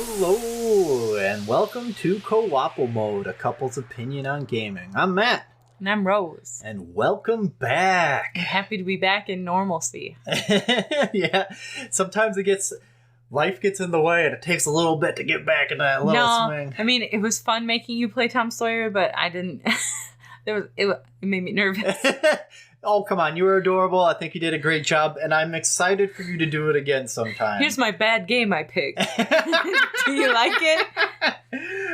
Hello, and welcome to Co-ople Mode, a couple's opinion on gaming. I'm Matt. And I'm Rose. And welcome back. I'm happy to be back in normalcy. Yeah, sometimes life gets in the way and it takes a little bit to get back in that little swing. I mean, it was fun making you play Tom Sawyer, but I didn't... it made me nervous. Oh, come on. You were adorable. I think you did a great job, and I'm excited for you to do it again sometime. Here's my bad game I picked. Do you like it?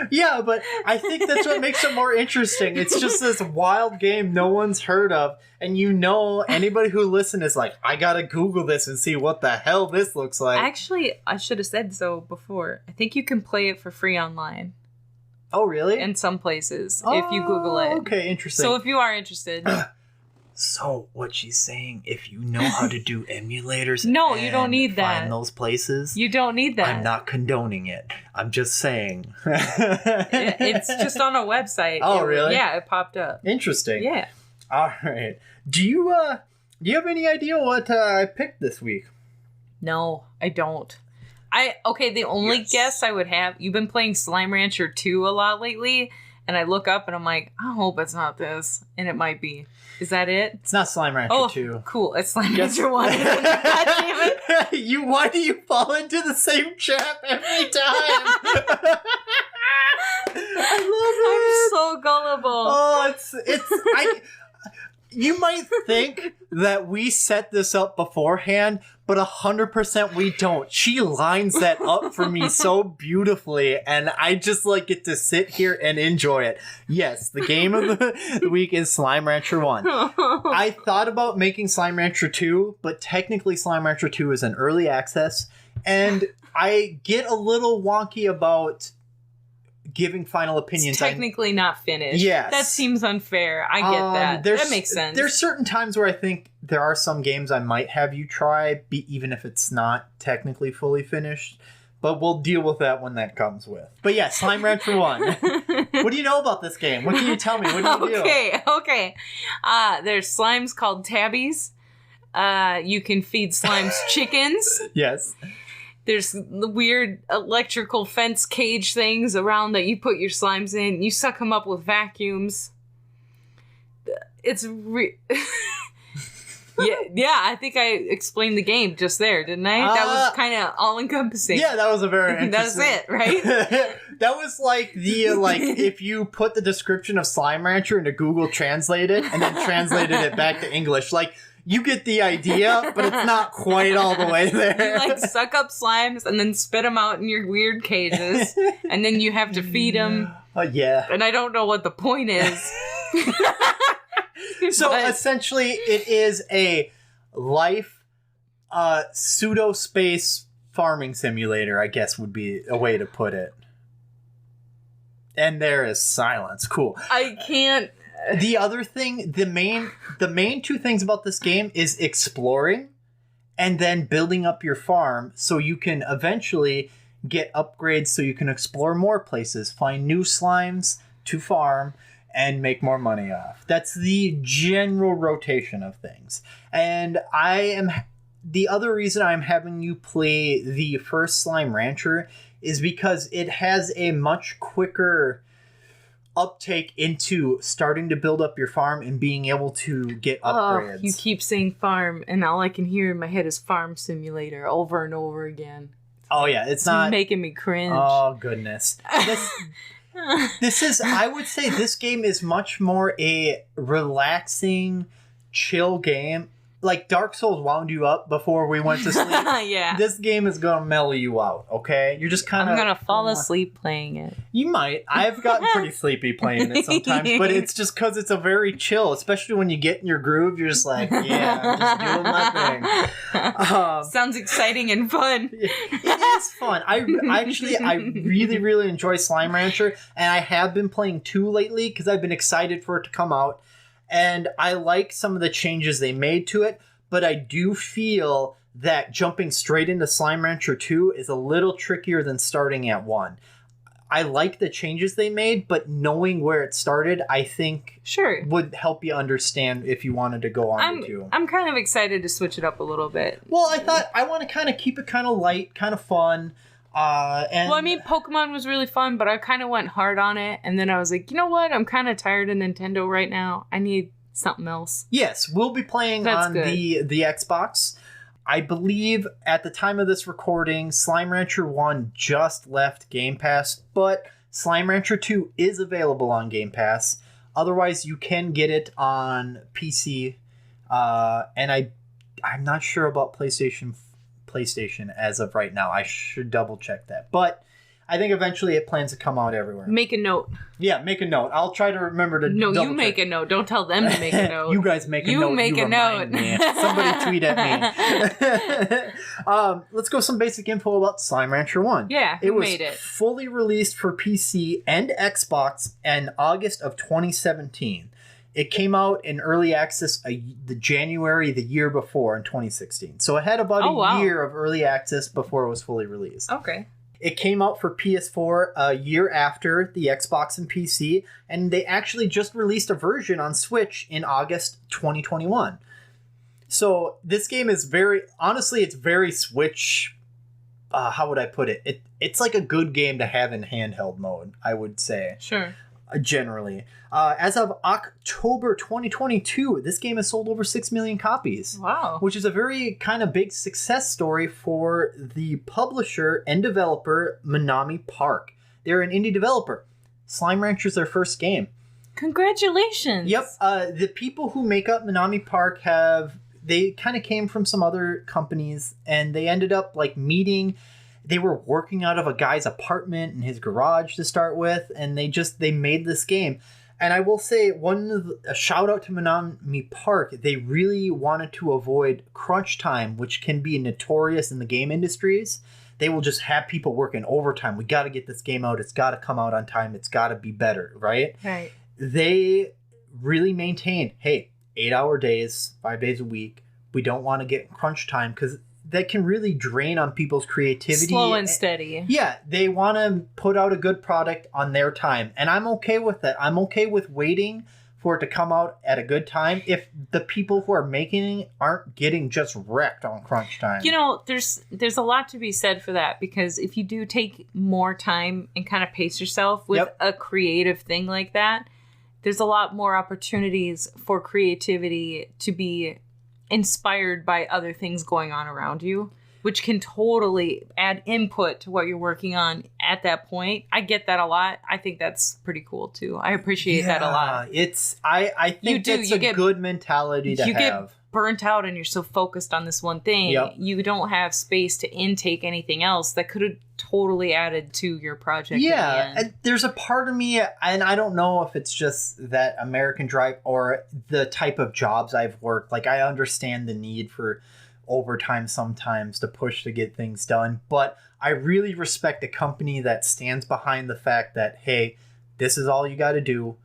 Yeah, but I think that's what makes it more interesting. It's just this wild game no one's heard of, and anybody who listens is like, I gotta Google this and see what the hell this looks like. Actually, I should have said so before. I think you can play it for free online. Oh, really? In some places, if you Google it. Okay, interesting. So if you are interested... So, what she's saying, if you know how to do emulators no, you don't need that. Find those places. You don't need that. I'm not condoning it. I'm just saying. It's just on a website. Oh, really? Yeah, it popped up. Interesting. Yeah. All right. Do you have any idea what I picked this week? No, I don't. The only guess I would have, you've been playing Slime Rancher 2 a lot lately, and I look up and I'm like, I hope it's not this. And it might be. Is that it? It's not Slime Rancher 2. Cool. It's Slime Rancher 1. God damn it. Why do you fall into the same trap every time? I love it. I'm so gullible. Oh, you might think that we set this up beforehand, but 100% we don't. She lines that up for me so beautifully, and I just get to sit here and enjoy it. Yes, the game of the week is Slime Rancher 1. I thought about making Slime Rancher 2, but technically Slime Rancher 2 is an early access, and I get a little wonky about giving final opinions. It's technically not finished. Yes. That seems unfair. I get that. That makes sense. There's certain times where I think there are some games I might have you try, even if it's not technically fully finished. But we'll deal with that when that comes with. But yeah, Slime Rancher 1. What do you know about this game? What can you tell me? What do you do? Okay. There's slimes called tabbies. You can feed slimes chickens. Yes. There's the weird electrical fence cage things around that you put your slimes in. You suck them up with vacuums. It's yeah, I think I explained the game just there, didn't I? That was kind of all-encompassing. Yeah, that was a very interesting... That's it, right? That was like if you put the description of Slime Rancher into Google Translate it and then translated it back to English. You get the idea, but it's not quite all the way there. You suck up slimes and then spit them out in your weird cages, and then you have to feed them. Yeah. And I don't know what the point is. So essentially, it is a life pseudo-space farming simulator, I guess would be a way to put it. And there is silence. Cool. I can't... The other thing, the main two things about this game is exploring and then building up your farm so you can eventually get upgrades so you can explore more places, find new slimes to farm, and make more money off. That's the general rotation of things. And the other reason I'm having you play the first Slime Rancher is because it has a much quicker uptake into starting to build up your farm and being able to get upgrades. Oh, you keep saying farm, and all I can hear in my head is Farm Simulator over and over again. Oh yeah, it's not making me cringe. Oh goodness. This is, I would say this game is much more a relaxing, chill game. Like Dark Souls wound you up before we went to sleep. Yeah. This game is going to mellow you out, okay? You're just kind of... I'm going to fall asleep playing it. You might. I've gotten pretty sleepy playing it sometimes, but it's just because it's a very chill, especially when you get in your groove, you're just like, yeah, I'm just doing my thing. Sounds exciting and fun. It is fun. I really, really enjoy Slime Rancher, and I have been playing 2 lately because I've been excited for it to come out. And I like some of the changes they made to it, but I do feel that jumping straight into Slime Rancher 2 is a little trickier than starting at 1. I like the changes they made, but knowing where it started, I think would help you understand if you wanted to go on to 2. I'm kind of excited to switch it up a little bit. Well, I thought I want to kind of keep it kind of light, kind of fun. And Well, I mean, Pokemon was really fun, but I kind of went hard on it. And then I was like, you know what? I'm kind of tired of Nintendo right now. I need something else. yes, we'll be playing That's on good. the Xbox. I believe at the time of this recording, Slime Rancher 1 just left Game Pass, but Slime Rancher 2 is available on Game Pass. Otherwise, you can get it on PC. And I'm not sure about PlayStation as of right now. I should double check that. But I think eventually it plans to come out everywhere. Make a note. Yeah, make a note. I'll try to remember to No, you double make check. a note. Don't tell them to make a note. You guys make a You note. make a remind note. me. Somebody tweet at me. Let's go some basic info about Slime Rancher 1. Yeah, It who was made it? fully released for PC and Xbox in August of 2017. It came out in early access the January the year before in 2016. So it had about a year of early access before it was fully released. Okay. It came out for PS4 a year after the Xbox and PC, and they actually just released a version on Switch in August 2021. So this game is it's very Switch. How would I put it? It's like a good game to have in handheld mode, I would say. Sure. Generally. As of October 2022, this game has sold over 6 million copies. Wow. Which is a very kind of big success story for the publisher and developer Minami Park. They're an indie developer. Slime Rancher's their first game. Congratulations. Yep. The people who make up Minami Park they kind of came from some other companies, and they ended up meeting. They were working out of a guy's apartment in his garage to start with, and they made this game. And I will say, a shout out to Minami Park. They really wanted to avoid crunch time, which can be notorious in the game industries. They will just have people working overtime. We got to get this game out. It's got to come out on time. It's got to be better, right? Right. They really maintained, hey, 8-hour days, 5 days a week. We don't want to get crunch time because that can really drain on people's creativity. Slow and steady. Yeah, they want to put out a good product on their time. And I'm okay with that. I'm okay with waiting for it to come out at a good time if the people who are making it aren't getting just wrecked on crunch time. You know, there's a lot to be said for that, because if you do take more time and kind of pace yourself with a creative thing like that, there's a lot more opportunities for creativity to be inspired by other things going on around you, which can totally add input to what you're working on at that point. I get that a lot. I think that's pretty cool too. I appreciate that a lot. I think it's a good mentality to have. You get burnt out and you're so focused on this one thing. Yep. You don't have space to intake anything else that could have totally added to your project. Yeah, and there's a part of me, and I don't know if it's just that American drive or the type of jobs I've worked. I understand the need for overtime sometimes to push to get things done, but I really respect a company that stands behind the fact that, hey, this is all you got to do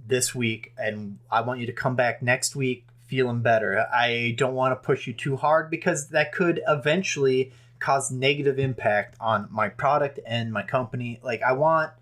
this week, and I want you to come back next week feeling better. I don't want to push you too hard because that could eventually cause negative impact on my product and my company. I want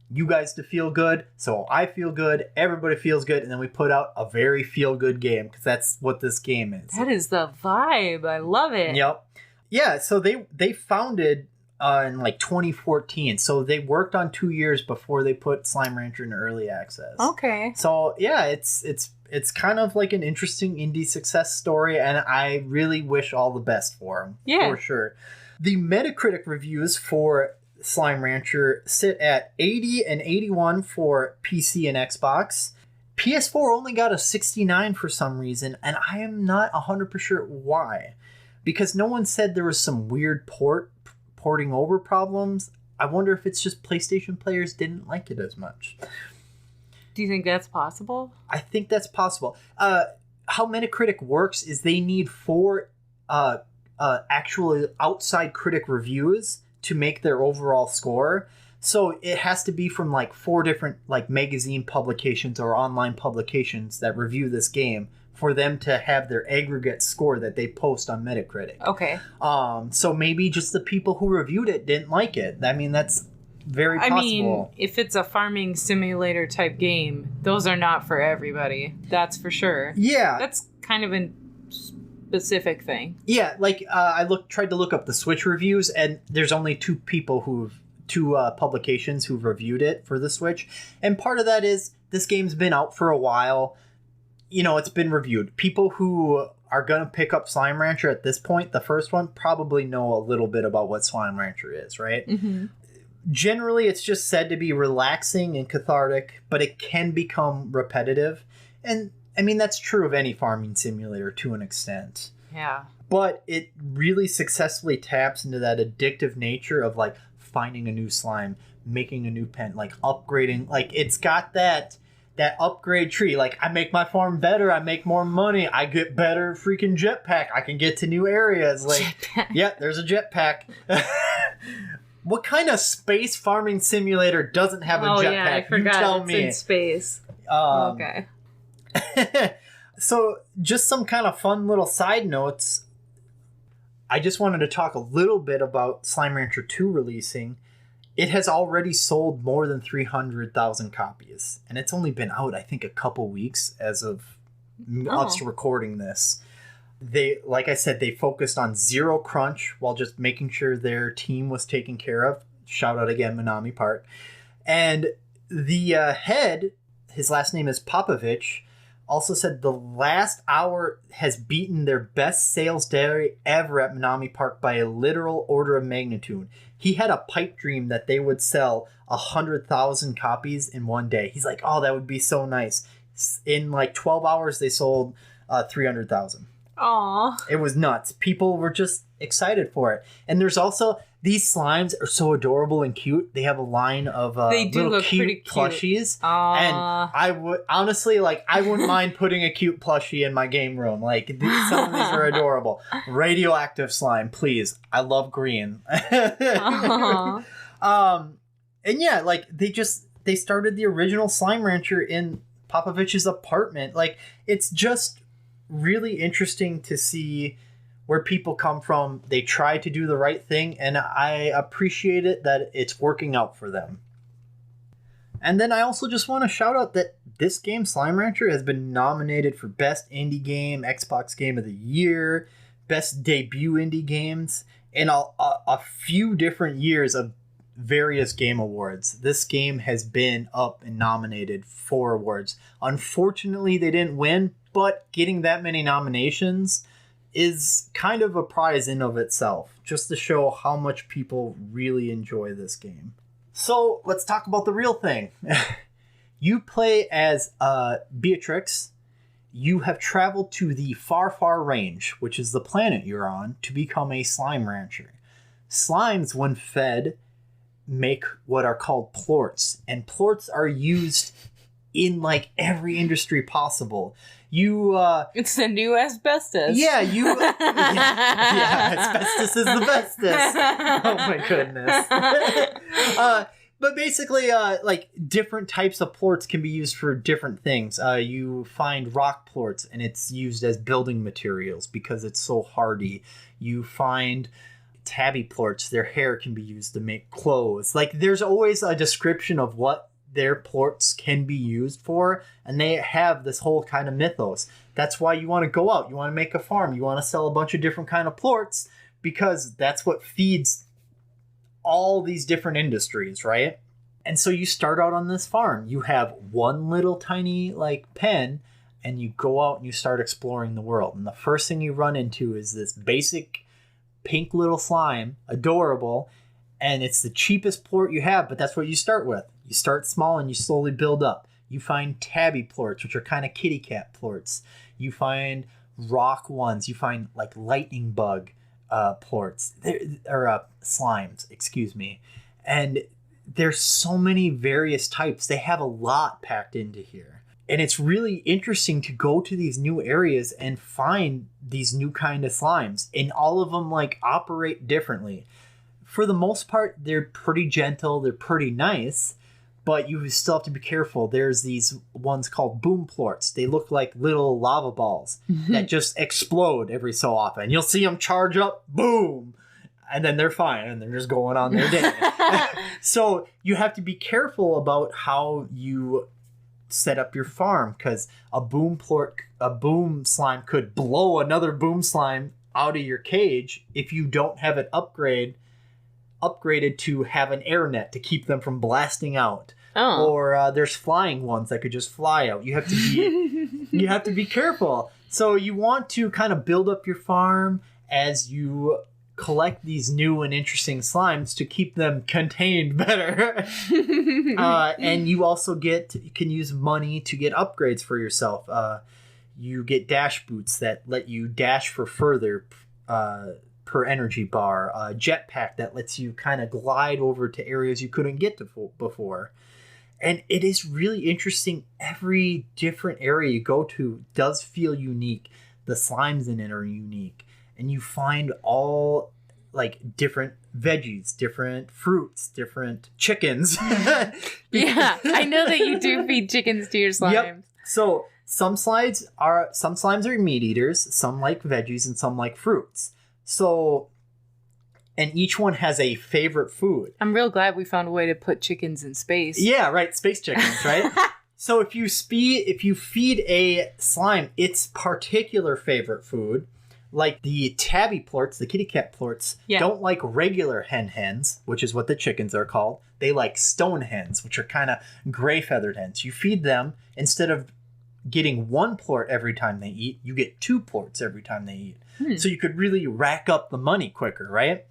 you guys to feel good, so I feel good, everybody feels good, and then we put out a very feel-good game, because that's what this game is. That is the vibe. I love it. Yep. Yeah, so they founded in 2014, so they worked on 2 years before they put Slime Rancher in early access. Okay. So yeah, it's kind of like an interesting indie success story, and I really wish all the best for them. Yeah. For sure. The Metacritic reviews for Slime Rancher sit at 80 and 81 for PC and Xbox. PS4 only got a 69 for some reason, and I am not 100% sure why. Because no one said there was some weird porting over problems. I wonder if it's just PlayStation players didn't like it as much. Do you think that's possible? I think that's possible. How Metacritic works is they need 4 actual outside critic reviews to make their overall score. So it has to be from 4 different magazine publications or online publications that review this game for them to have their aggregate score that they post on Metacritic. Okay. So maybe just the people who reviewed it didn't like it. I mean, that's very possible. I mean, if it's a farming simulator type game, those are not for everybody. That's for sure. Yeah. That's kind of specific thing. Yeah, like I tried to look up the Switch reviews, and there's only two publications who've reviewed it for the Switch, and part of that is this game's been out for a while. You know, it's been reviewed. People who are gonna pick up Slime Rancher at this point, the first one, probably know a little bit about what Slime Rancher is, right? Mm-hmm. Generally, it's just said to be relaxing and cathartic, but it can become repetitive, and I mean, that's true of any farming simulator to an extent. Yeah. But it really successfully taps into that addictive nature of, like, finding a new slime, making a new pen, like, upgrading. Like, it's got that upgrade tree. Like, I make my farm better, I make more money, I get better freaking jetpack, I can get to new areas. Like, jetpack. Yeah, there's a jetpack. What kind of space farming simulator doesn't have a jetpack? Yeah, I forgot. You tell me. In space. Okay. So, just some kind of fun little side notes. I just wanted to talk a little bit about Slime Rancher 2 releasing. It has already sold more than 300,000 copies. And it's only been out, I think, a couple weeks as of us recording this. They, like I said, they focused on zero crunch while just making sure their team was taken care of. Shout out again, Minami Park. And the head, his last name is Popovich, also said the last hour has beaten their best sales day ever at Minami Park by a literal order of magnitude. He had a pipe dream that they would sell 100,000 copies in one day. He's like, oh, that would be so nice. In like 12 hours, they sold 300,000. Aww. It was nuts. People were just excited for it. And there's also, these slimes are so adorable and cute. They have a line of they do little look cute plushies. And I would, honestly, like, I wouldn't mind putting a cute plushie in my game room. Like, some of these are adorable. Radioactive slime, please. I love green. And yeah, like, they started the original Slime Rancher in Popovich's apartment. Like, it's just really interesting to see where people come from. They try to do the right thing, and I appreciate it that it's working out for them. And then I also just want to shout out that this game, Slime Rancher, has been nominated for Best Indie Game, Xbox Game of the Year, Best Debut Indie Games, and a few different years of various game awards. This game has been up and nominated for awards. Unfortunately, they didn't win, but getting that many nominations is kind of a prize in of itself, just to show how much people really enjoy this game. So let's talk about the real thing. You play as Beatrix. You have traveled to the far, far range, which is the planet you're on, to become a slime rancher. Slimes, when fed, make what are called plorts, and plorts are used in like every industry possible. It's the new asbestos. Yeah, asbestos is the bestest. Oh my goodness. But basically, like, different types of plorts can be used for different things. You find rock plorts, and it's used as building materials because it's so hardy. You find tabby plorts, their hair can be used to make clothes. Like, there's always a description of what their plorts can be used for, and they have this whole kind of mythos. That's why you want to go out, you want to make a farm, you want to sell a bunch of different kind of plorts, because that's what feeds all these different industries, right? And so you start out on this farm, you have one little tiny like pen, and you go out and you start exploring the world. And the first thing you run into is this basic pink little slime, adorable, and it's the cheapest plort you have, but that's what you start with. You start small and you slowly build up. You find tabby plorts, which are kind of kitty cat plorts. You find rock ones. You find like lightning bug plorts, or slimes, excuse me. And there's so many various types. They have a lot packed into here. And it's really interesting to go to these new areas and find these new kind of slimes. And all of them like operate differently. For the most part, they're pretty gentle. They're pretty nice. But you still have to be careful. There's these ones called boom plorts. They look like little lava balls that just explode every so often. You'll see them charge up, boom, and then they're fine, and they're just going on their day. So you have to be careful about how you set up your farm, because a boom slime could blow another boom slime out of your cage if you don't have it upgraded to have an air net to keep them from blasting out. Oh. Or there's flying ones that could just fly out. You have to be careful. So you want to kind of build up your farm as you collect these new and interesting slimes to keep them contained better. And you also can use money to get upgrades for yourself. You get dash boots that let you dash for further per energy bar. A jetpack that lets you kind of glide over to areas you couldn't get to before. And it is really interesting. Every different area you go to does feel unique. The slimes in it are unique. And you find all like different veggies, different fruits, different chickens. Yeah, I know that you do feed chickens to your slimes. Yep. So some slimes are meat eaters, some like veggies, and some like fruits. So, and each one has a favorite food. I'm real glad we found a way to put chickens in space. Yeah, right. Space chickens, right? So if you feed a slime its particular favorite food, like the tabby plorts, the kitty cat plorts, don't like regular hen hens, which is what the chickens are called. They like stone hens, which are kind of gray feathered hens. You feed them, instead of getting one plort every time they eat, you get 2 plorts every time they eat. So you could really rack up the money quicker, right?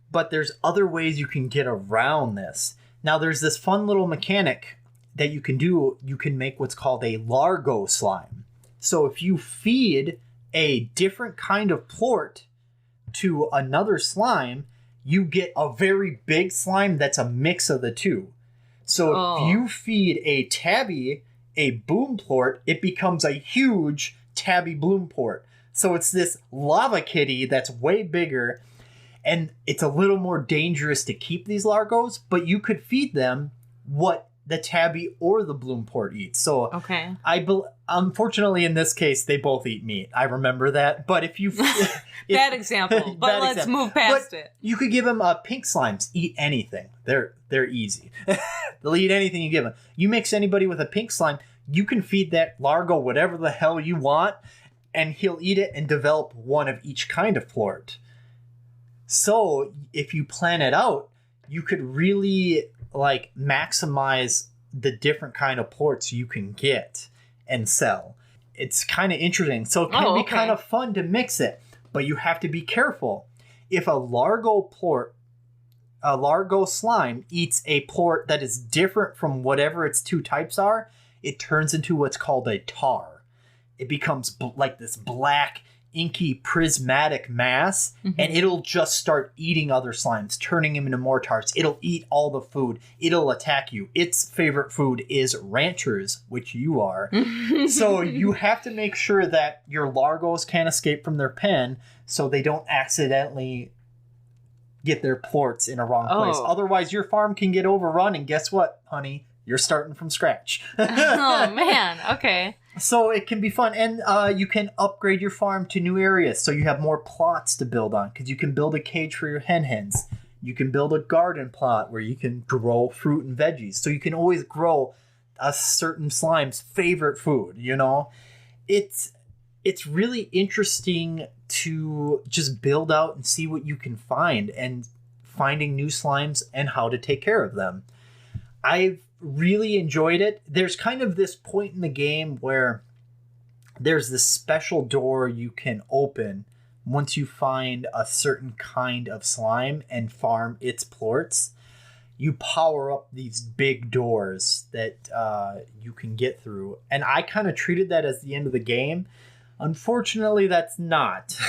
But there's other ways you can get around this. Now there's this fun little mechanic that you can do. You can make what's called a largo slime. So if you feed a different kind of plort to another slime, you get a very big slime that's a mix of the two. So if you feed a tabby a boom plort, it becomes a huge tabby bloom plort. So it's this lava kitty that's way bigger, and it's a little more dangerous to keep these largos, but you could feed them what the tabby or the bloom plort eats. So unfortunately in this case they both eat meat. I remember that, but if you bad example, but let's move past it. You could give them pink slimes. Eat anything. They're easy. They'll eat anything you give them. You mix anybody with a pink slime, you can feed that largo whatever the hell you want, and he'll eat it and develop one of each kind of plort. So if you plan it out, you could really like maximize the different kind of plorts you can get and sell. It's kind of interesting. So it can be kind of fun to mix it, but you have to be careful. If a largo slime eats a plort that is different from whatever its 2 types are, it turns into what's called a tar. It becomes like this black, inky, prismatic mass, and it'll just start eating other slimes, turning them into more tars. It'll eat all the food. It'll attack you. Its favorite food is ranchers, which you are. So you have to make sure that your largos can't escape from their pen so they don't accidentally get their plorts in a wrong place. Otherwise, your farm can get overrun, and guess what, honey? You're starting from scratch. Oh, man. Okay. So it can be fun. And you can upgrade your farm to new areas so you have more plots to build on, because you can build a cage for your hen hens. You can build a garden plot where you can grow fruit and veggies. So you can always grow a certain slime's favorite food, you know? It's really interesting to just build out and see what you can find, and finding new slimes and how to take care of them. I've really enjoyed it. There's kind of this point in the game where there's this special door you can open once you find a certain kind of slime and farm its plorts. You power up these big doors that you can get through. And I kind of treated that as the end of the game. Unfortunately, that's not.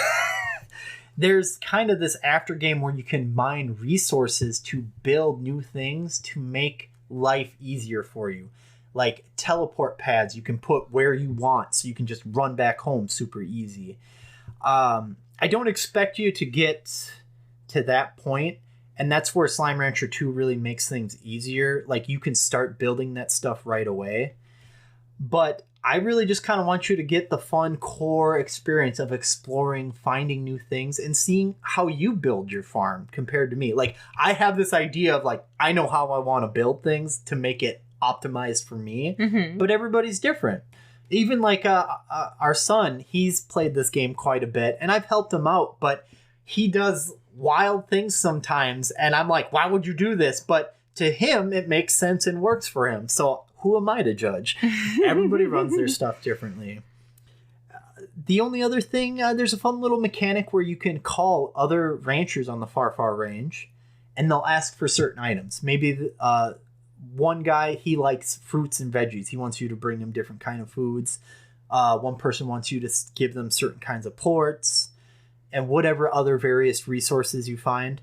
There's kind of this after game where you can mine resources to build new things to make life easier for you, like teleport pads you can put where you want so you can just run back home super easy. I don't expect you to get to that point, and that's where Slime Rancher 2 really makes things easier. Like, you can start building that stuff right away, but I really just kind of want you to get the fun core experience of exploring, finding new things, and seeing how you build your farm compared to me. Like, I have this idea of, like, I know how I want to build things to make it optimized for me, Mm-hmm. but everybody's different. Even like our son, he's played this game quite a bit, and I've helped him out, but he does wild things sometimes, and I'm like, why would you do this? But to him, it makes sense and works for him. So who am I to judge? Everybody runs their stuff differently. The only other thing, there's a fun little mechanic where you can call other ranchers on the far range, and they'll ask for certain items. Maybe one guy, he likes fruits and veggies. He wants you to bring him different kind of foods. One person wants you to give them certain kinds of plorts and whatever other various resources you find.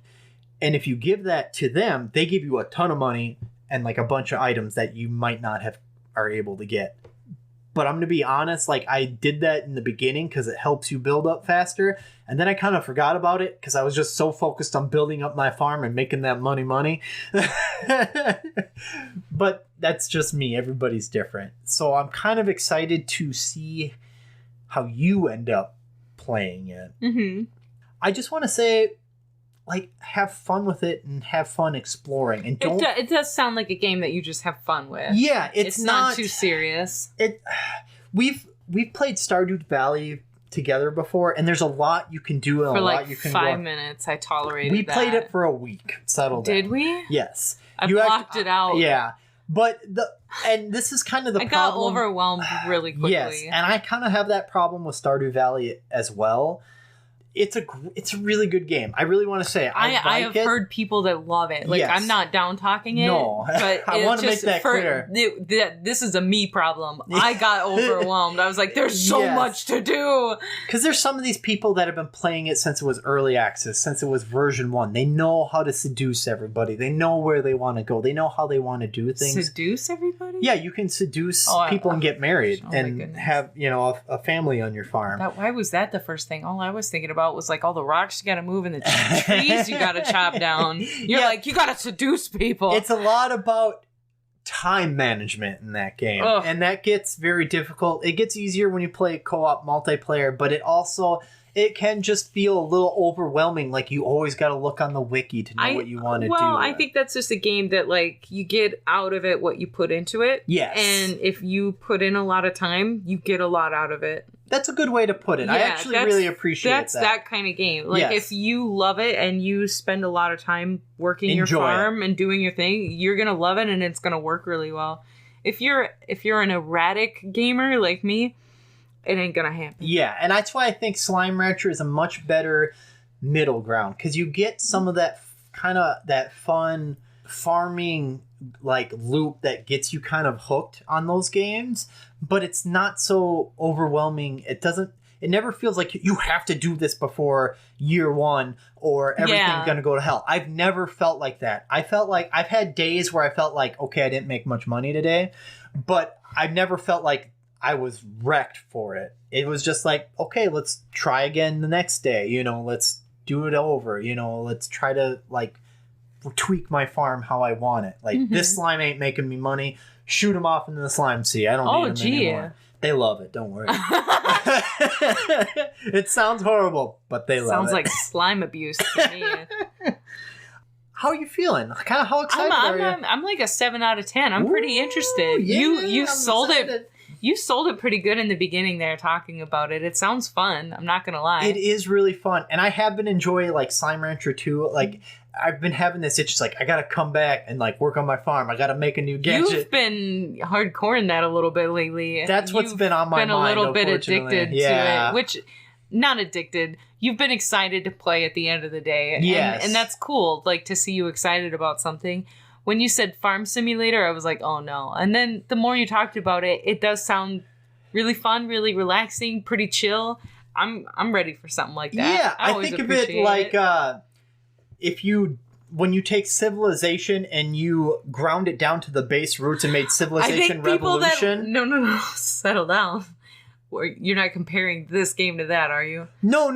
And if you give that to them, they give you a ton of money and like a bunch of items that you might not are able to get. But I'm going to be honest, like I did that in the beginning because it helps you build up faster. And then I kind of forgot about it because I was just so focused on building up my farm and making that money. But that's just me. Everybody's different. So I'm kind of excited to see how you end up playing it. Mm-hmm. I just want to say, like, have fun with it and have fun exploring. And don't. It does sound like a game that you just have fun with. Yeah, it's not too serious. We've played Stardew Valley together before, and there's a lot you can do and for a like lot you can 5 minutes. I tolerated. We played it for a week. Settled. Did we? Yes. I blocked it out. Yeah, but this is kind of the I problem. got overwhelmed really quickly. Yes, and I kind of have that problem with Stardew Valley as well. It's a really good game. I really want to say I have heard people that love it. Like, yes. I'm not down talking it. No, but I want to make that clear. This is a me problem. I got overwhelmed. I was like, there's so much to do. Because there's some of these people that have been playing it since it was early access, since it was version 1. They know how to seduce everybody. They know where they want to go. They know how they want to do things. Seduce everybody? Yeah, you can seduce people and get married and have, a family on your farm. Why was that the first thing? All I was thinking about was like all the rocks you gotta move and the trees you gotta chop down. You're like, you gotta seduce people. It's a lot about time management in that game. Ugh. And that gets very difficult. It gets easier when you play co-op multiplayer, but it can just feel a little overwhelming. Like you always got to look on the wiki to know what you want to do. Well, I think that's just a game that like you get out of it what you put into it. Yes. And if you put in a lot of time, you get a lot out of it. That's a good way to put it. Yeah, I actually really appreciate that. That's that kind of game. Like if you love it and you spend a lot of time working your farm and doing your thing, you're going to love it and it's going to work really well. If you're an erratic gamer like me, it ain't gonna happen. Yeah, and that's why I think Slime Rancher is a much better middle ground, because you get some of that kind of that fun farming like loop that gets you kind of hooked on those games, but it's not so overwhelming. It never feels like you have to do this before year 1 or everything's gonna go to hell. I've never felt like that. I felt like I've had days where I felt like, okay, I didn't make much money today, but I've never felt like I was wrecked for it. It was just like, okay, let's try again the next day. Let's do it over. Let's try to like tweak my farm how I want it. Like this slime ain't making me money. Shoot them off into the slime sea. I don't need them anymore. They love it. Don't worry. It sounds horrible, but they love it. Sounds like slime abuse to me. How are you feeling? Kind of how excited are you? I'm like a 7 out of 10. I'm pretty interested. Yeah, you sold it. You sold it pretty good in the beginning there talking about it. It sounds fun. I'm not going to lie. It is really fun. And I have been enjoying like Slime Rancher 2. Like I've been having this itch. It's like, I got to come back and like work on my farm. I got to make a new gadget. You've been hardcore in that a little bit lately. That's what's been on my mind. You've been a little bit addicted to it. Which, not addicted. You've been excited to play at the end of the day. Yes. And that's cool. Like to see you excited about something. When you said Farm Simulator, I was like, oh no. And then the more you talked about it, it does sound really fun, really relaxing, pretty chill. I'm ready for something like that. Yeah, I think of it like when you take Civilization and you ground it down to the base roots and made Civilization Revolution. No, settle down. You're not comparing this game to that, are you? No.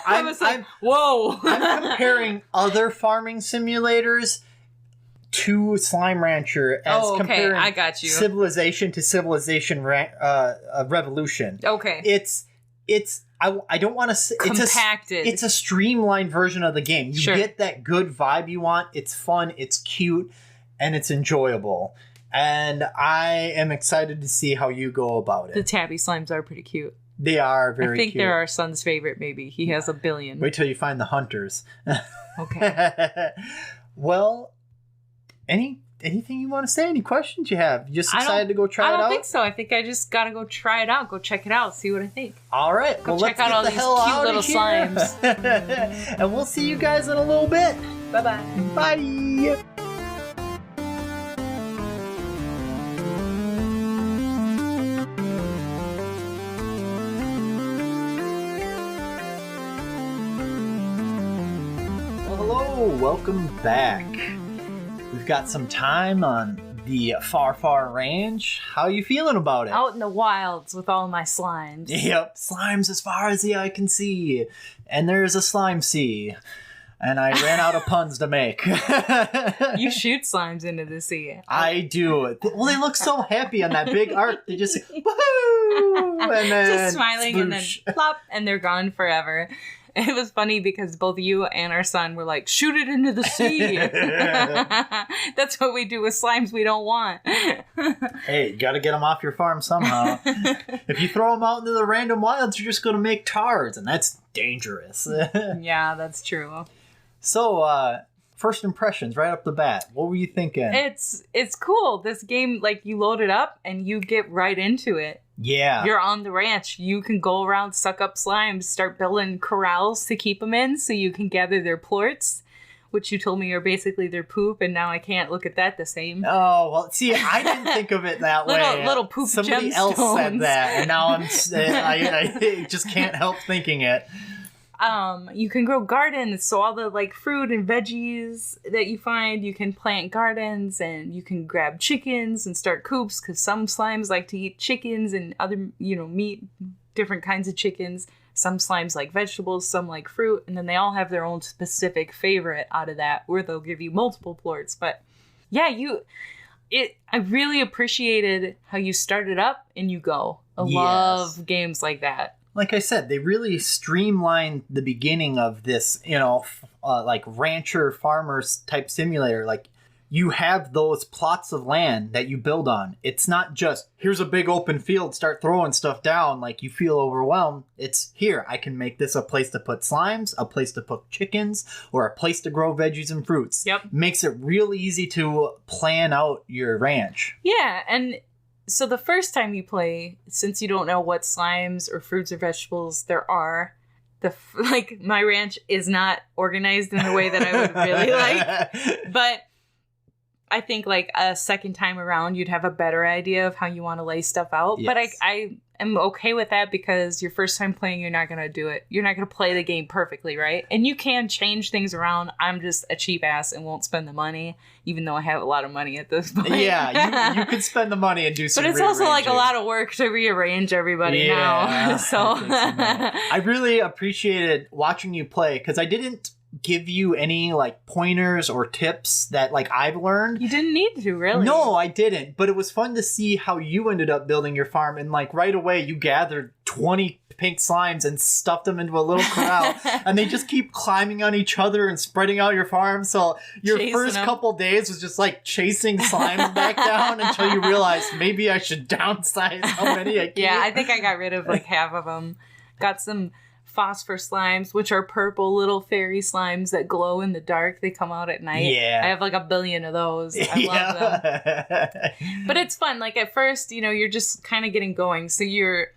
I was like, whoa. I'm comparing other farming simulators to Slime Rancher as comparing I got you. Civilization to Civilization Revolution. Okay. I don't want to say compacted. It's a streamlined version of the game. You get that good vibe you want. It's fun, it's cute, and it's enjoyable. And I am excited to see how you go about it. The tabby slimes are pretty cute. They are very cute. I think they're our son's favorite, maybe. He has 1 billion. Wait till you find the hunters. Okay. Well, anything you want to say? Any questions you have? You just excited to go try it out? I don't think so. I think I just got to go try it out. Go check it out. See what I think. All right. Go check out all these cute little slimes. And we'll see you guys in a little bit. Bye-bye. Bye. Welcome back. We've got some time on the far range. How are you feeling about it? Out in the wilds with all my slimes. Yep, slimes as far as the eye can see. And there's a slime sea. And I ran out of puns to make. You shoot slimes into the sea. I do. Well, they look so happy on that big arc. They just, woohoo! And then just smiling sploosh. And then plop, and they're gone forever. It was funny because both you and our son were like, shoot it into the sea. That's what we do with slimes we don't want. Hey, you got to get them off your farm somehow. If you throw them out into the random wilds, you're just going to make tards, and that's dangerous. Yeah, that's true. So, first impressions right up the bat. What were you thinking? It's cool. This game, like, you load it up and you get right into it. Yeah. You're on the ranch. You can go around, suck up slimes, start building corrals to keep them in so you can gather their plorts, which you told me are basically their poop, and now I can't look at that the same. Oh, well, see, I didn't think of it that way. Little poop Somebody gemstones. else said that, and now I just can't help thinking it. You can grow gardens, so all the like fruit and veggies that you find, you can plant gardens, and you can grab chickens and start coops, because some slimes like to eat chickens and other, meat, different kinds of chickens. Some slimes like vegetables, some like fruit, and then they all have their own specific favorite out of that, where they'll give you multiple plorts. But yeah, I really appreciated how you started up and you go. I love games like that. Like I said, they really streamlined the beginning of this, like rancher farmers type simulator. Like, you have those plots of land that you build on. It's not just, here's a big open field, start throwing stuff down like you feel overwhelmed. It's, here, I can make this a place to put slimes, a place to put chickens, or a place to grow veggies and fruits. Yep. Makes it real easy to plan out your ranch. Yeah, and so the first time you play, since you don't know what slimes or fruits or vegetables there are, my ranch is not organized in the way that I would really like. But I think like a second time around, you'd have a better idea of how you want to lay stuff out. Yes. But I am okay with that, because your first time playing, you're not going to do it. You're not going to play the game perfectly, right? And you can change things around. I'm just a cheap ass and won't spend the money, even though I have a lot of money at this point. Yeah, you could spend the money and do some But it's also like a lot of work to rearrange everybody now. So I really appreciated watching you play, because I didn't give you any like pointers or tips that like I've learned. You didn't need to, really. No, I didn't. But it was fun to see how you ended up building your farm, and like right away you gathered 20 pink slimes and stuffed them into a little corral, and they just keep climbing on each other and spreading out your farm. So your first couple days was just like chasing slimes back down until you realized maybe I should downsize how many I keep. Yeah, I think I got rid of like half of them. Got some phosphor slimes, which are purple little fairy slimes that glow in the dark. They come out at night. Yeah. I have like 1 billion of those. I love them. But it's fun. Like at first, you're just kind of getting going. So you're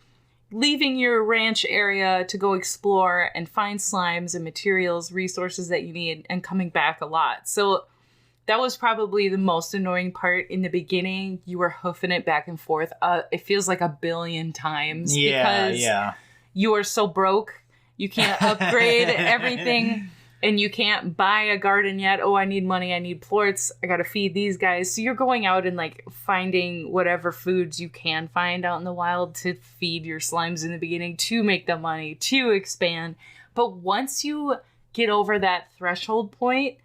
leaving your ranch area to go explore and find slimes and materials, resources that you need, and coming back a lot. So that was probably the most annoying part in the beginning. You were hoofing it back and forth. It feels like 1 billion times. Because you are so broke. You can't upgrade everything, and you can't buy a garden yet. Oh, I need money. I need plorts. I got to feed these guys. So you're going out and like finding whatever foods you can find out in the wild to feed your slimes in the beginning, to make the money, to expand. But once you get over that threshold point,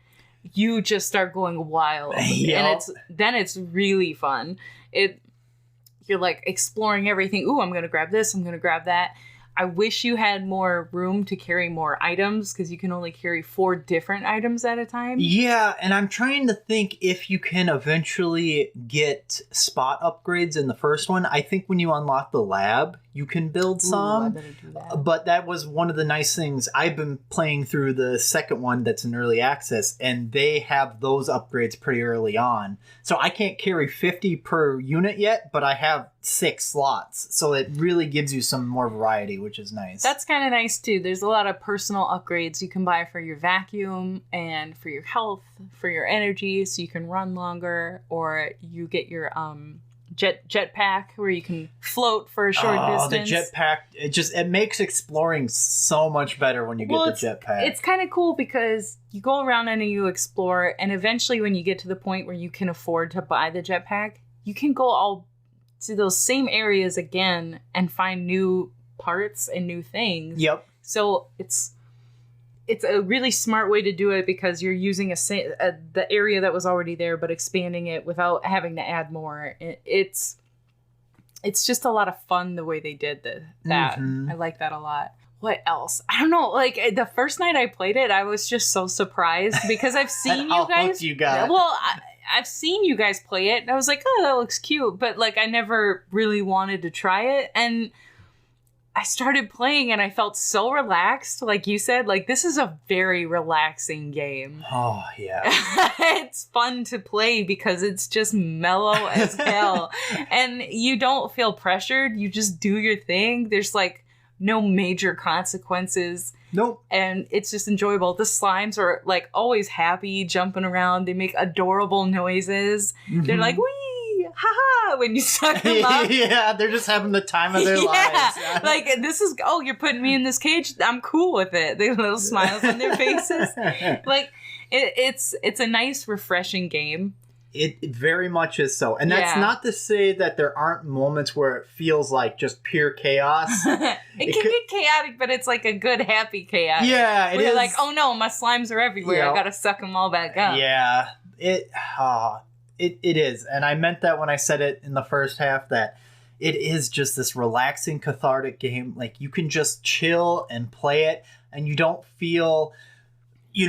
you just start going wild. And then it's really fun. You're like exploring everything. Ooh, I'm going to grab this. I'm going to grab that. I wish you had more room to carry more items because you can only carry 4 different items at a time. Yeah, and I'm trying to think if you can eventually get spot upgrades in the first one. I think when you unlock the lab, you can build some. I better do that. But that was one of the nice things. I've been playing through the second one that's in early access, and they have those upgrades pretty early on. So I can't carry 50 per unit yet, but I have 6 slots. So it really gives you some more variety, which is nice. That's kind of nice too. There's a lot of personal upgrades you can buy for your vacuum and for your health, for your energy, so you can run longer, or you get your jetpack where you can float for a short distance. The jetpack, it makes exploring so much better when you get the jetpack. It's kind of cool because you go around and you explore, and eventually when you get to the point where you can afford to buy the jetpack, you can go all to those same areas again and find new parts and new things. Yep. So it's a really smart way to do it because you're using the area that was already there, but expanding it without having to add more. It's just a lot of fun the way they did that. Mm-hmm. I like that a lot. What else? I don't know. Like the first night I played it, I was just so surprised because I've seen you guys. You got. Well, I've seen you guys play it, and I was like, oh, that looks cute. But like, I never really wanted to try it, and I started playing and I felt so relaxed. Like you said, like this is a very relaxing game. Oh, yeah. It's fun to play because it's just mellow as hell. And you don't feel pressured. You just do your thing. There's like no major consequences. Nope. And it's just enjoyable. The slimes are like always happy, jumping around. They make adorable noises. Mm-hmm. They're like, wee! Ha-ha, when you suck them up. Yeah, they're just having the time of their lives. Like, this is, oh, you're putting me in this cage? I'm cool with it. They have little smiles on their faces. Like, it's a nice, refreshing game. It very much is so. And that's not to say that there aren't moments where it feels like just pure chaos. It can get chaotic, but it's like a good, happy chaos. Yeah, it is. You're like, oh no, my slimes are everywhere. I gotta suck them all back up. Yeah, it is. And I meant that when I said it in the first half, that it is just this relaxing, cathartic game. Like, you can just chill and play it, and you don't feel,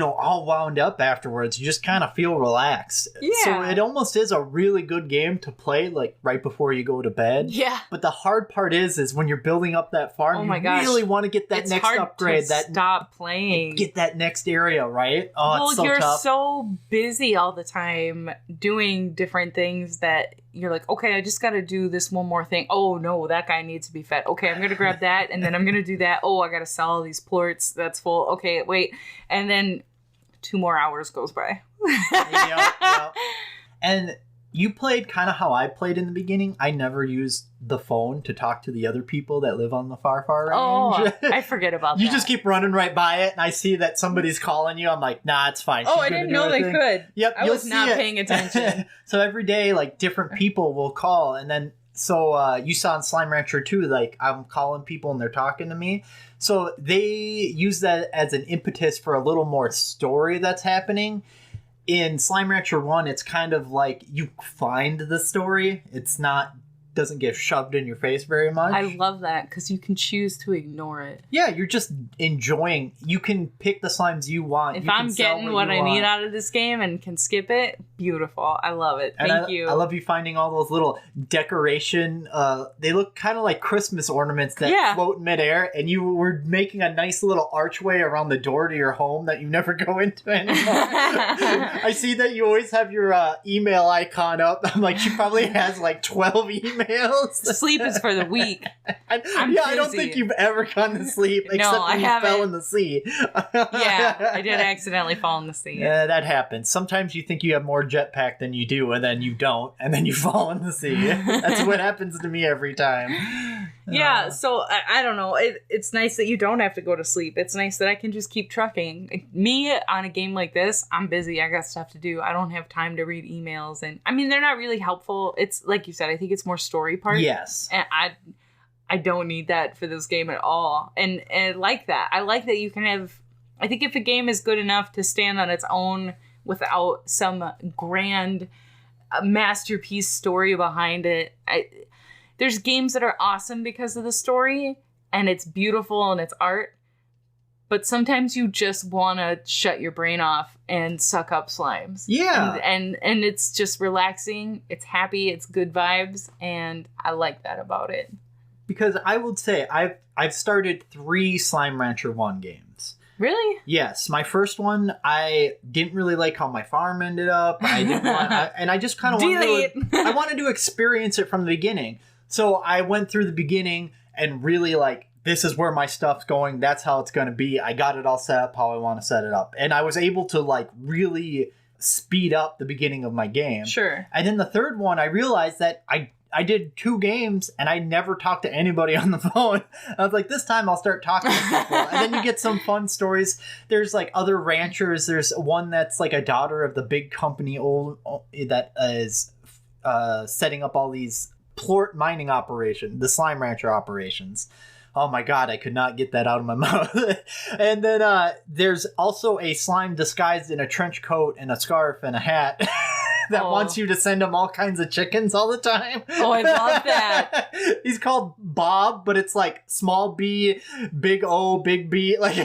all wound up afterwards. You just kind of feel relaxed. Yeah. So it almost is a really good game to play, like, right before you go to bed. Yeah. But the hard part is when you're building up that farm, you really want to get that next upgrade. Stop playing. Get that next area, right? Oh, it's so tough. You're so busy all the time doing different things that you're like, okay, I just got to do this one more thing. Oh, no, that guy needs to be fed. Okay, I'm going to grab that, and then I'm going to do that. Oh, I got to sell all these plorts. That's full. Okay, wait. And then 2 more hours goes by. Yep. And you played kind of how I played in the beginning. I never used the phone to talk to the other people that live on the far range. Oh, I forget about that. You just keep running right by it, and I see that somebody's calling you. I'm like, nah, it's fine. Oh, I didn't know they could. Yep, I was not paying attention. So every day, like, different people will call, and then you saw in Slime Rancher 2, like, I'm calling people and they're talking to me. So they use that as an impetus for a little more story that's happening. In Slime Rancher 1, it's kind of like you find the story. Doesn't get shoved in your face very much. I love that because you can choose to ignore it. Yeah, you're just enjoying. You can pick the slimes you want. If I'm getting what I need out of this game and can skip it, beautiful. I love it. Thank you. I love you finding all those little decoration. They look kind of like Christmas ornaments that float in midair, and you were making a nice little archway around the door to your home that you never go into anymore. I see that you always have your email icon up. I'm like, she probably has like 12 emails. Sleep is for the weak. I don't think you've ever gone to sleep except when you fell in the sea. Yeah, I did accidentally fall in the sea. Yeah, that happens. Sometimes you think you have more jetpack than you do, and then you don't, and then you fall in the sea. That's what happens to me every time. Yeah, so I don't know. It's nice that you don't have to go to sleep. It's nice that I can just keep trucking. Me, on a game like this, I'm busy. I got stuff to do. I don't have time to read emails. And I mean, they're not really helpful. It's like you said, I think it's more story part. Yes. And I don't need that for this game at all. And I like that. I like that you can have... I think if a game is good enough to stand on its own without some grand masterpiece story behind it... There's games that are awesome because of the story, and it's beautiful and it's art. But sometimes you just want to shut your brain off and suck up slimes. Yeah. And it's just relaxing. It's happy. It's good vibes. And I like that about it. Because I would say I've started 3 Slime Rancher 1 games. Really? Yes. My first one, I didn't really like how my farm ended up. I didn't want, and I just kind of wanted to experience it from the beginning. So I went through the beginning and really like, this is where my stuff's going. That's how it's going to be. I got it all set up how I want to set it up. And I was able to like really speed up the beginning of my game. Sure. And then the third one, I realized that I did 2 games and I never talked to anybody on the phone. I was like, this time I'll start talking to people. And then you get some fun stories. There's like other ranchers. There's one that's like a daughter of the big company that is setting up all these Plort mining operations, the Slime Rancher operations. Oh my God, I could not get that out of my mouth. And then there's also a slime disguised in a trench coat and a scarf and a hat that wants you to send him all kinds of chickens all the time. Oh, I love that. He's called Bob, but it's like small B, big O, big B. Like,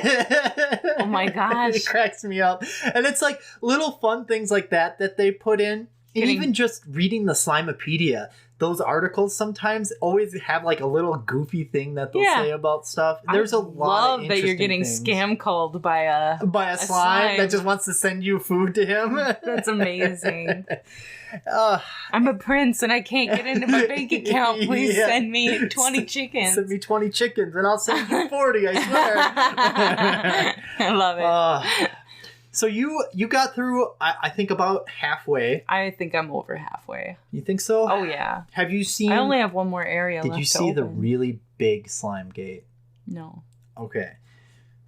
oh my gosh. It cracks me up. And it's like little fun things like that they put in. And even just reading the Slimepedia, those articles sometimes always have like a little goofy thing that they'll say about stuff. There's a lot of interesting that you're getting things. scam called by a slime that just wants to send you food to him. That's amazing. I'm a prince and I can't get into my bank account. Please send me 20 chickens. Send me 20 chickens and I'll send you 40, I swear. I love it. So you got through, I think, about halfway. I think I'm over halfway. You think so? Oh, yeah. Have you seen... I only have one more area left. Did you see the really big slime gate? No. Okay.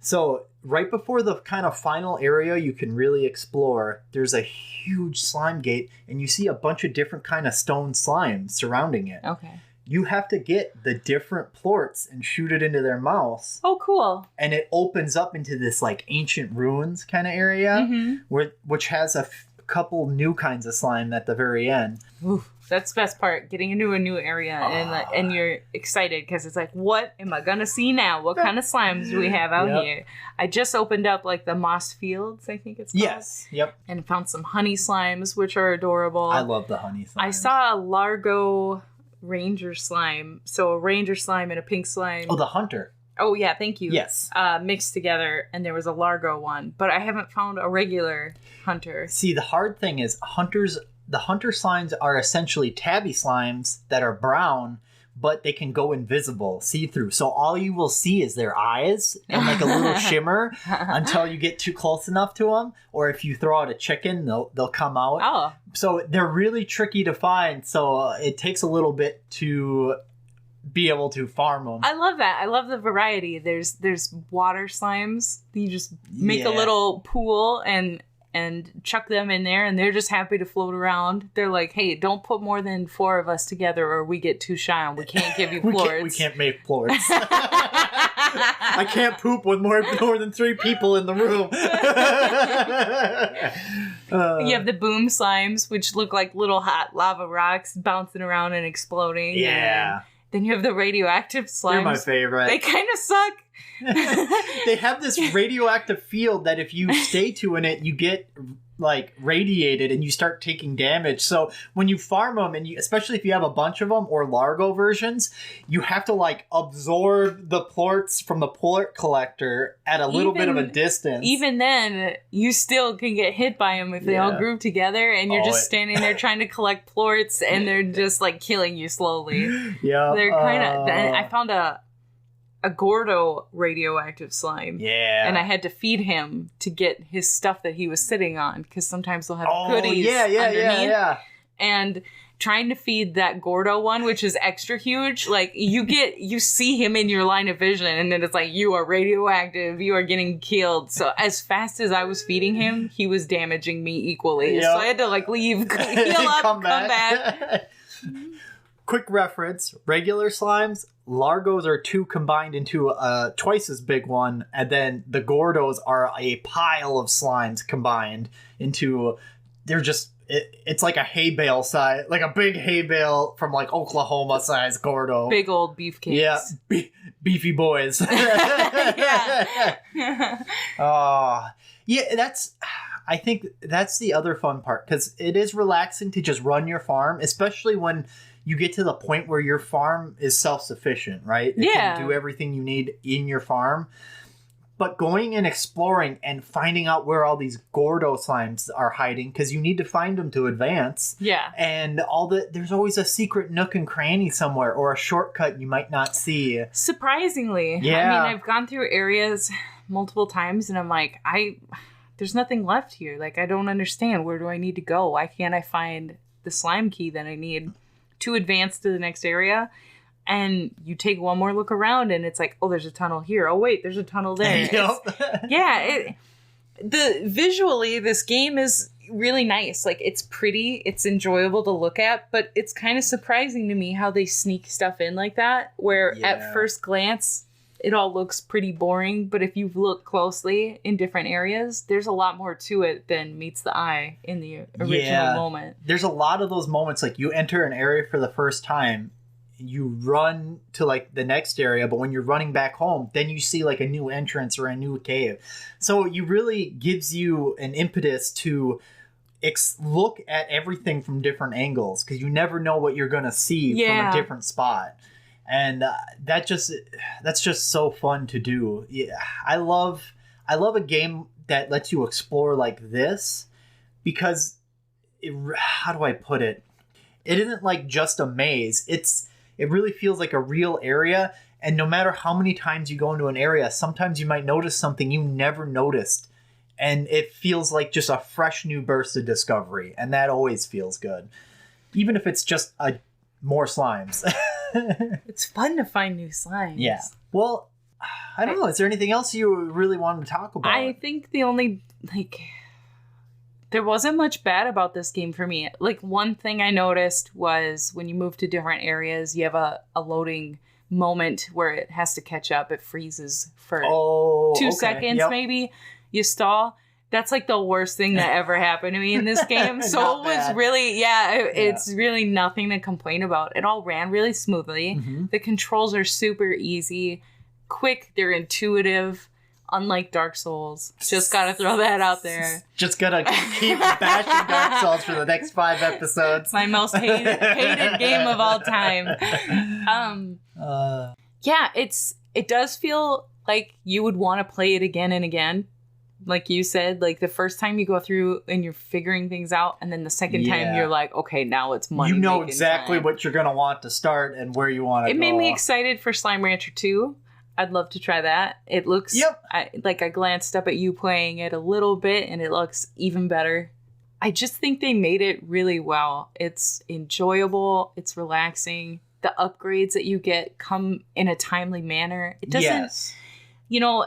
So right before the kind of final area you can really explore, there's a huge slime gate, and you see a bunch of different kind of stone slimes surrounding it. Okay. You have to get the different plorts and shoot it into their mouths. Oh, cool. And it opens up into this like ancient ruins kind of area, which has a couple new kinds of slime at the very end. Oof, that's the best part, getting into a new area and you're excited because it's like, what am I going to see now? What kind of slimes do we have out here? I just opened up like the moss fields, I think it's called. Yes, yep. And found some honey slimes, which are adorable. I love the honey slimes. I saw a Largo ranger slime, so a ranger slime and a pink slime. Oh, the hunter. Oh yeah, thank you. Yes. Mixed together, and there was a Largo one, but I haven't found a regular hunter. See, the hard thing is the hunter slimes are essentially tabby slimes that are brown, but they can go invisible, see-through. So all you will see is their eyes and like a little shimmer until you get too close enough to them. Or if you throw out a chicken, they'll come out. Oh. So they're really tricky to find. So it takes a little bit to be able to farm them. I love that. I love the variety. There's water slimes. You just make a little pool and chuck them in there, and they're just happy to float around. They're like, hey, don't put more than 4 of us together or we get too shy and we can't give you plorts. we can't make plorts. I can't poop with more than 3 people in the room. You have the boom slimes, which look like little hot lava rocks bouncing around and exploding. Yeah. And then you have the radioactive slimes. They're my favorite. They kind of suck. They have this radioactive field that if you stay to in it, you get like radiated and you start taking damage. So when you farm them, and especially if you have a bunch of them or Largo versions, you have to like absorb the plorts from the plort collector at a little bit of a distance. Even then, you still can get hit by them if they all group together, and you're just standing there trying to collect plorts, and they're just like killing you slowly. Yeah, they're kind of. I found a Gordo radioactive slime. Yeah. And I had to feed him to get his stuff that he was sitting on, because sometimes they'll have goodies underneath. Yeah. And trying to feed that Gordo one, which is extra huge, like you see him in your line of vision, and then it's like, you are radioactive, you are getting killed. So as fast as I was feeding him, he was damaging me equally. Yep. So I had to like leave, heal up, come back. Quick reference, regular slimes, Largos are 2 combined into a twice as big one, and then the Gordos are a pile of slimes combined into, they're just it's like a hay bale size, like a big hay bale from like Oklahoma size Gordo. Big old beefcakes. Yeah, beefy boys. Yeah. Yeah, I think that's the other fun part, because it is relaxing to just run your farm, especially when you get to the point where your farm is self-sufficient, right? It can do everything you need in your farm. But going and exploring and finding out where all these Gordo slimes are hiding, because you need to find them to advance. Yeah. And there's always a secret nook and cranny somewhere, or a shortcut you might not see. Surprisingly. Yeah. I mean, I've gone through areas multiple times and I'm like, there's nothing left here. Like, I don't understand. Where do I need to go? Why can't I find the slime key that I need to advance to the next area? And you take one more look around and it's like, oh, there's a tunnel here. Oh, wait, there's a tunnel there. Yeah. Visually, this game is really nice. Like, it's pretty. It's enjoyable to look at. But it's kind of surprising to me how they sneak stuff in like that. Where at first glance, it all looks pretty boring. But if you look closely in different areas, there's a lot more to it than meets the eye in the original moment. There's a lot of those moments. Like, you enter an area for the first time, you run to like the next area, but when you're running back home, then you see like a new entrance or a new cave. So you really gives you an impetus to look at everything from different angles, because you never know what you're gonna see from a different spot. And that's just so fun to do. Yeah, I love a game that lets you explore like this, because how do I put it? It isn't like just a maze. It really feels like a real area, and no matter how many times you go into an area, sometimes you might notice something you never noticed, and it feels like just a fresh new burst of discovery, and that always feels good, even if it's just more slimes. It's fun to find new slimes. Yeah. Well, I don't know. Is there anything else you really wanted to talk about? I think the only, there wasn't much bad about this game for me. Like, one thing I noticed was when you move to different areas, you have a loading moment where it has to catch up. It freezes for 2 seconds, maybe. You stall. That's like the worst thing that ever happened to me in this game. So it was really, it's really nothing to complain about. It all ran really smoothly. Mm-hmm. The controls are super easy, quick, they're intuitive. Unlike Dark Souls. Just gotta throw that out there. Just gotta keep bashing Dark Souls for the next 5 episodes. My most hated game of all time. It does feel like you would want to play it again and again. Like you said, like the first time you go through and you're figuring things out, and then the second time you're like, okay, now it's money. You know exactly what you're gonna want to start and where you want to go. It made me excited for Slime Rancher 2. I'd love to try that. It looks I glanced up at you playing it a little bit and it looks even better. I just think they made it really well. It's enjoyable. It's relaxing. The upgrades that you get come in a timely manner. It doesn't,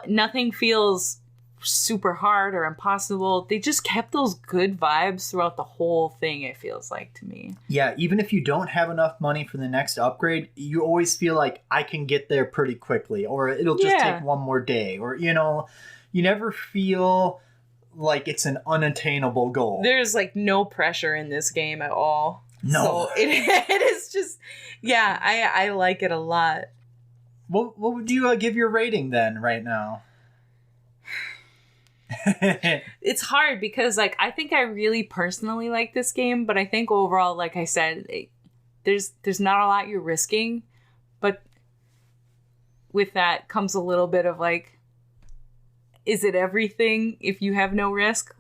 nothing feels super hard or impossible. They just kept those good vibes throughout the whole thing, it feels like to me. Yeah, even if you don't have enough money for the next upgrade, you always feel like I can get there pretty quickly, or it'll just take one more day, or you never feel like it's an unattainable goal. There's like no pressure in this game at all. No. So it is just I like it a lot. What would you give your rating then right now? It's hard because I think I really personally like this game, but I think overall, like I said, there's not a lot you're risking, but with that comes a little bit of is it everything if you have no risk?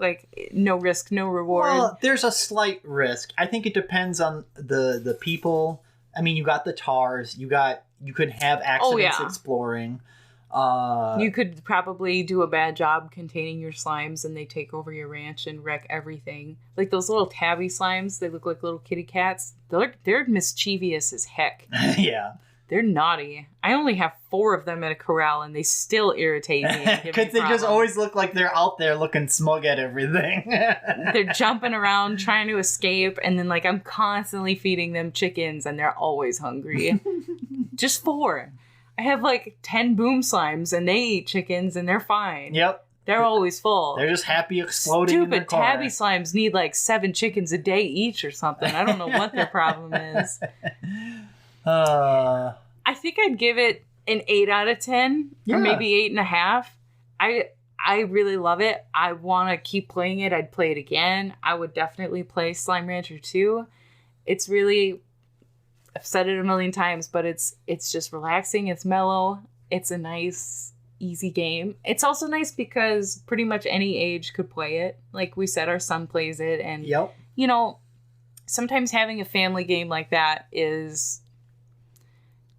No risk, no reward. Well, there's a slight risk. I think it depends on the people. I mean, you got the tars, you could have accidents exploring. You could probably do a bad job containing your slimes and they take over your ranch and wreck everything. Like those little tabby slimes, they look like little kitty cats. They're mischievous as heck. Yeah. They're naughty. I only have 4 of them in a corral and they still irritate me. Because they just always look like they're out there looking smug at everything. They're jumping around trying to escape, and then I'm constantly feeding them chickens and they're always hungry. Just 4. I have 10 boom slimes and they eat chickens and they're fine. Yep. They're always full. They're just happy exploding in their Stupid corner. tabby slimes need like 7 chickens a day each or something. I don't know what their problem is. I think I'd give it an 8 out of 10 or maybe 8.5. I really love it. I want to keep playing it. I'd play it again. I would definitely play Slime Rancher 2. It's really, I've said it a million times, but it's just relaxing. It's mellow. It's a nice, easy game. It's also nice because pretty much any age could play it. Like we said, our son plays it. And, you know, sometimes having a family game like that is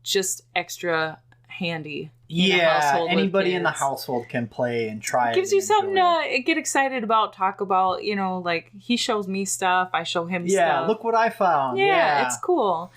just extra handy. Anybody in the household can play and try it. Gives you something to get excited about, talk about, you know, like he shows me stuff, I show him stuff. Yeah, look what I found. Yeah, it's cool.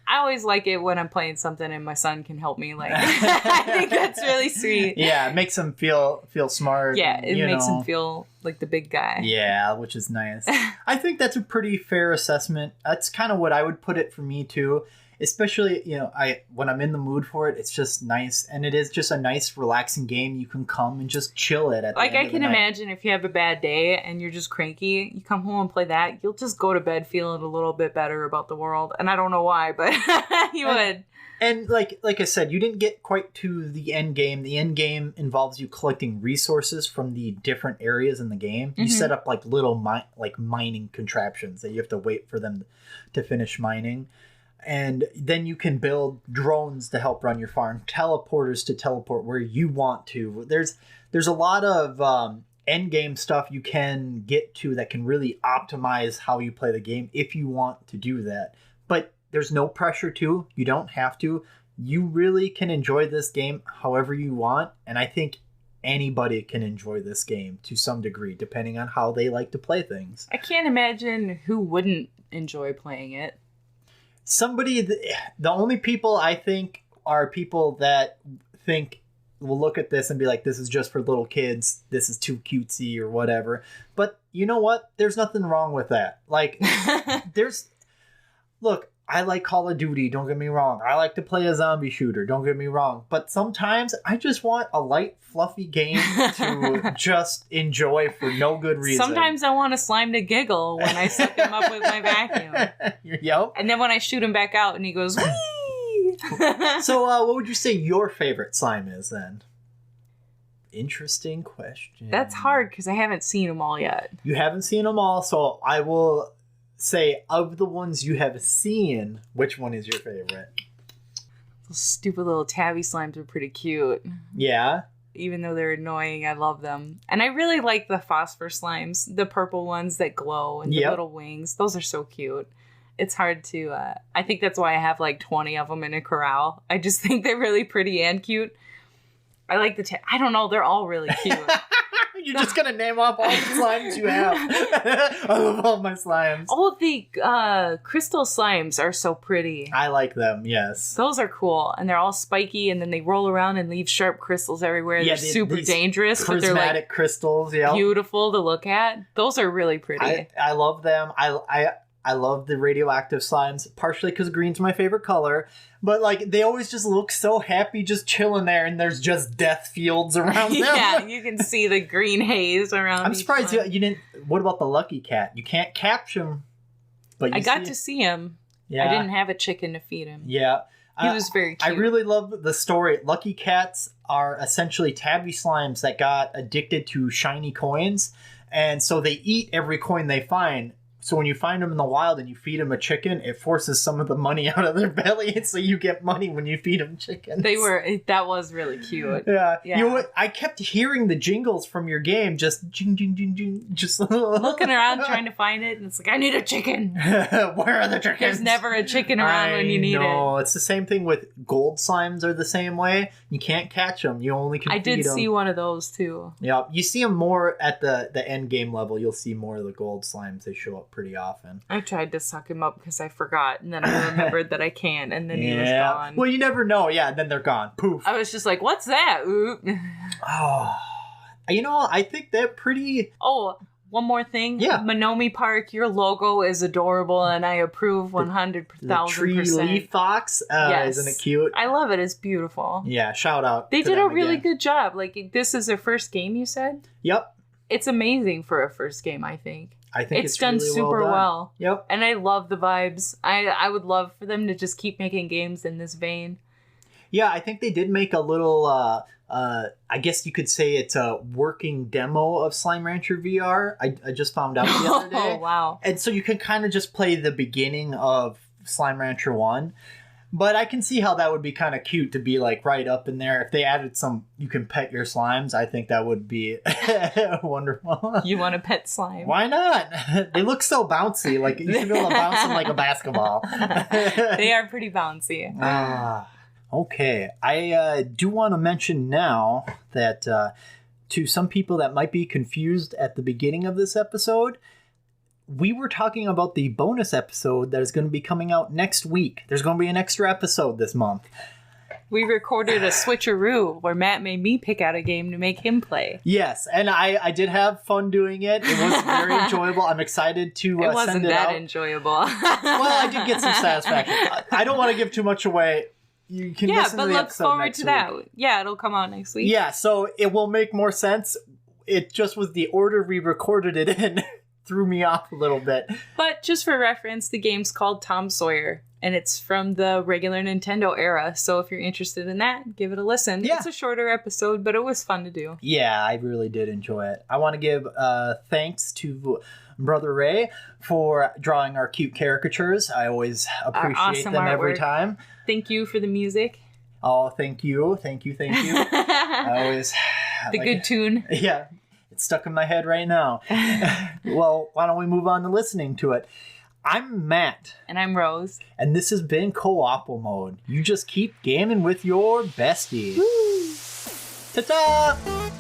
I always like it when I'm playing something and my son can help me. Like, I think that's really sweet. Yeah, it makes him feel smart. Yeah, it makes him feel like the big guy. Yeah, which is nice. I think that's a pretty fair assessment. That's kind of what I would put it for me too. Especially, you know, when I'm in the mood for it, it's just nice. And it is just a nice, relaxing game. You can come and just chill it at the end I of can the night. imagine if you have a bad day and you're just cranky, you come home and play that, you'll just go to bed feeling a little bit better about the world. And I don't know why, but you would. And like I said, you didn't get quite to the end game. The end game involves you collecting resources from the different areas in the game. You set up like little mining contraptions that you have to wait for them to finish mining. And then you can build drones to help run your farm, teleporters to teleport where you want to. There's a lot of end game stuff you can get to that can really optimize how you play the game if you want to do that. But there's no pressure to. You don't have to. You really can enjoy this game however you want. And I think anybody can enjoy this game to some degree, depending on how they like to play things. I can't imagine who wouldn't enjoy playing it. The only people I think are people that think will look at this and be like, this is just for little kids, this is too cutesy or whatever. But you know what? There's nothing wrong with that. Like, look, I like Call of Duty, don't get me wrong. I like to play a zombie shooter, don't get me wrong. But sometimes I just want a light, fluffy game to just enjoy for no good reason. Sometimes I want a slime to giggle when I suck him up with my vacuum. Yep. And then when I shoot him back out and he goes, whee! So what would you say your favorite slime is then? Interesting question. That's hard because I haven't seen them all yet. You haven't seen them all, so I will say, of the ones you have seen, which one is your favorite? Those stupid little tabby slimes are pretty cute. Yeah? Even though they're annoying, I love them. And I really like the phosphor slimes, the purple ones that glow and the little wings. Those are so cute. It's hard to, I think that's why I have like 20 of them in a corral. I just think they're really pretty and cute. I like I don't know, they're all really cute. You're just going to name off all the slimes you have. I love all my slimes. All the crystal slimes are so pretty. I like them, yes. Those are cool. And they're all spiky, and then they roll around and leave sharp crystals everywhere. Yeah, they're super dangerous, but they're like crystals, beautiful to look at. Those are really pretty. I love them. I love the radioactive slimes, partially because green's my favorite color. But, like, they always just look so happy just chilling there, and there's just death fields around them. Yeah, you can see the green haze around. I'm surprised you didn't... What about the lucky cat? You can't capture him, but I got to see him. Yeah. I didn't have a chicken to feed him. Yeah. He was very cute. I really love the story. Lucky cats are essentially tabby slimes that got addicted to shiny coins, and so they eat every coin they find. So when you find them in the wild and you feed them a chicken, it forces some of the money out of their belly, so you get money when you feed them chickens. That was really cute. Yeah. You know what? I kept hearing the jingles from your game, just jing, jing, jing, jing, just looking around trying to find it, and it's like, I need a chicken. Where are the chickens? There's never a chicken around when you need it. No, it's the same thing with gold slimes are the same way. You can't catch them. You only can feed them. I did see one of those too. Yeah. You see them more at the end game level. You'll see more of the gold slimes. They show up pretty often. I tried to suck him up because I forgot, and then I remembered that I can, and then he was gone. Well, you never know. Yeah, then they're gone. Poof. I was just like, what's that? Oop. Oh, you know, I think they're pretty... Oh, one more thing. Yeah. Monomi Park, your logo is adorable, and I approve 100,000%. The tree leaf fox, Yes. isn't it cute? I love it. It's beautiful. Yeah, shout out. They to did a them really again. good job. Like, this is their first game, you said? Yep. It's amazing for a first game, I think. I think It's done really super done. well. Yep. And I love the vibes. I would love for them to just keep making games in this vein. Yeah, I think they did make a little, I guess you could say it's a working demo of Slime Rancher VR. I just found out the other day. Oh, wow. And so you can kind of just play the beginning of Slime Rancher 1. But I can see how that would be kind of cute to be like right up in there. If they added some, you can pet your slimes, I think that would be wonderful. You want to pet slime? Why not? They look so bouncy. Like you should be able to bounce them like a basketball. They are pretty bouncy. Okay. I do want to mention now that to some people that might be confused at the beginning of this episode, we were talking about the bonus episode that is going to be coming out next week. There's going to be an extra episode this month. We recorded a switcheroo where Matt made me pick out a game to make him play. Yes, and I did have fun doing it. It was very enjoyable. I'm excited to It wasn't send it that out. enjoyable. Well, I did get some satisfaction. I don't want to give too much away. You can listen to the look episode forward next to week. that. Yeah, it'll come out next week. Yeah, so it will make more sense. It just was the order we recorded it in threw me off a little bit. But just for reference, the game's called Tom Sawyer, and it's from the regular Nintendo era. So if you're interested in that, give it a listen. Yeah. It's a shorter episode, but it was fun to do. Yeah, I really did enjoy it. I want to give thanks to Brother Ray for drawing our cute caricatures. I always appreciate awesome them every artwork. time. Thank you for the music. Oh, thank you. Thank you. I always... The like good it. tune. Yeah, it's stuck in my head right now. Well, why don't we move on to listening to it? I'm Matt. And I'm Rose. And this has been Co-ople Mode. You just keep gaming with your besties. Ta-ta!